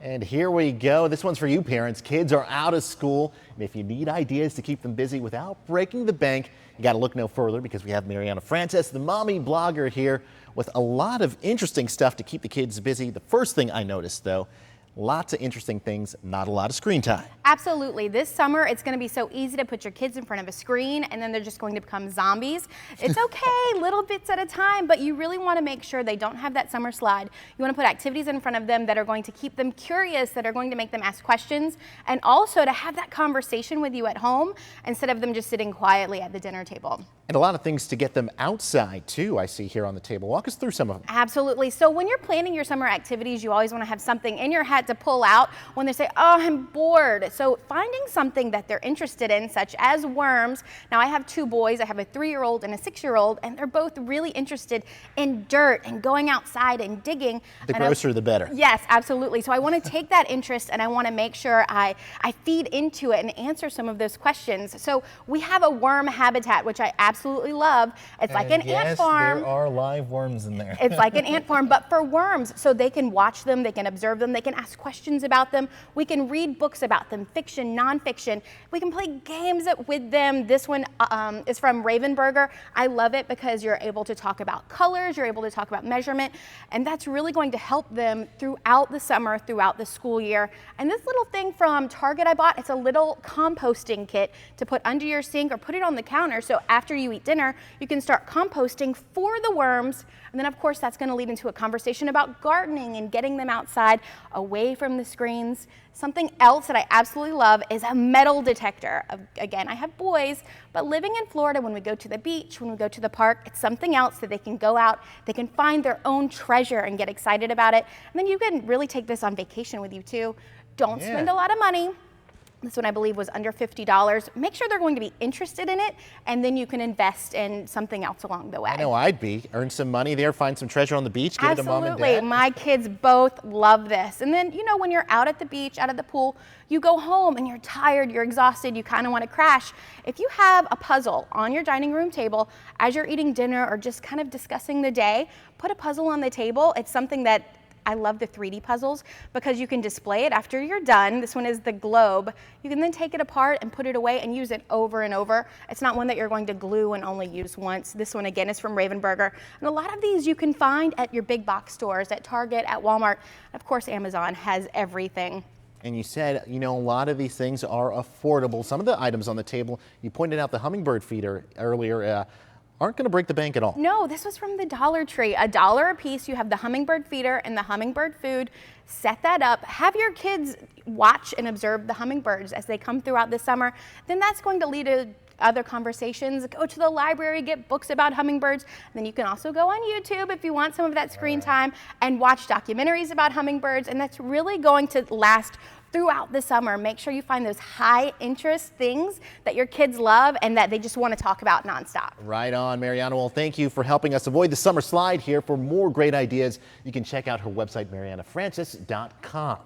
And here we go. This one's for you parents. Kids are out of school, and if you need ideas to keep them busy without breaking the bank, you got to look no further because we have Marianna Frances, the mommy blogger, here with a lot of interesting stuff to keep the kids busy. The first thing I noticed, though, lots of interesting things, not a lot of screen time. Absolutely. This summer, it's going to be so easy to put your kids in front of a screen and then they're just going to become zombies. It's okay, little bits at a time, but you really want to make sure they don't have that summer slide. You want to put activities in front of them that are going to keep them curious, that are going to make them ask questions, and also to have that conversation with you at home instead of them just sitting quietly at the dinner table. And a lot of things to get them outside, too, I see here on the table. Walk us through some of them. Absolutely. So when you're planning your summer activities, you always want to have something in your hat to pull out when they say, oh, I'm bored. So finding something that they're interested in, such as worms. Now, I have two boys. I have a 3-year-old and a 6-year-old, and they're both really interested in dirt and going outside and digging. The grosser, the better. Yes, absolutely. So I want to take that interest and I want to make sure I feed into it and answer some of those questions. So we have a worm habitat, which I absolutely love. It's like an ant farm. There are live worms in there. It's like an ant farm, but for worms. So they can watch them, they can observe them, they can ask questions about them. We can read books about them, fiction, nonfiction. We can play games with them. This one is from Ravenburger. I love it because you're able to talk about colors, you're able to talk about measurement, and that's really going to help them throughout the summer, throughout the school year. And this little thing from Target I bought, it's a little composting kit to put under your sink or put it on the counter. So after you eat dinner, you can start composting for the worms. And then of course that's going to lead into a conversation about gardening and getting them outside away from the screens. Something else that I absolutely love is a metal detector. Again, I have boys, but living in Florida, when we go to the beach, when we go to the park, it's something else that they can go out, they can find their own treasure and get excited about it. And then you can really take this on vacation with you too. Don't spend a lot of money. This one I believe was under $50. Make sure they're going to be interested in it, and then you can invest in something else along the way. I know I'd be. Earn some money there, find some treasure on the beach, give it to mom and dad. Absolutely. My kids both love this. And then, you know, when you're out at the beach, out at the pool, you go home and you're tired, you're exhausted, you kind of want to crash. If you have a puzzle on your dining room table as you're eating dinner or just kind of discussing the day, put a puzzle on the table. It's something that I love the 3D puzzles because you can display it after you're done. This one is the globe. You can then take it apart and put it away and use it over and over. It's not one that you're going to glue and only use once. This one again is from Ravenburger. And a lot of these you can find at your big box stores, at Target, at Walmart. Of course, Amazon has everything. And you said, you know, a lot of these things are affordable. Some of the items on the table, you pointed out the hummingbird feeder earlier, aren't going to break the bank at all. No, this was from the Dollar Tree. $1 a piece. You have the hummingbird feeder and the hummingbird food. Set that up. Have your kids watch and observe the hummingbirds as they come throughout the summer. Then that's going to lead to other conversations. Go to the library, get books about hummingbirds. And then you can also go on YouTube if you want some of that screen time and watch documentaries about hummingbirds. And that's really going to last throughout the summer. Make sure you find those high interest things that your kids love and that they just want to talk about nonstop. Right on, Marianna. Well, thank you for helping us avoid the summer slide here. For more great ideas, you can check out her website, mariannafrances.com.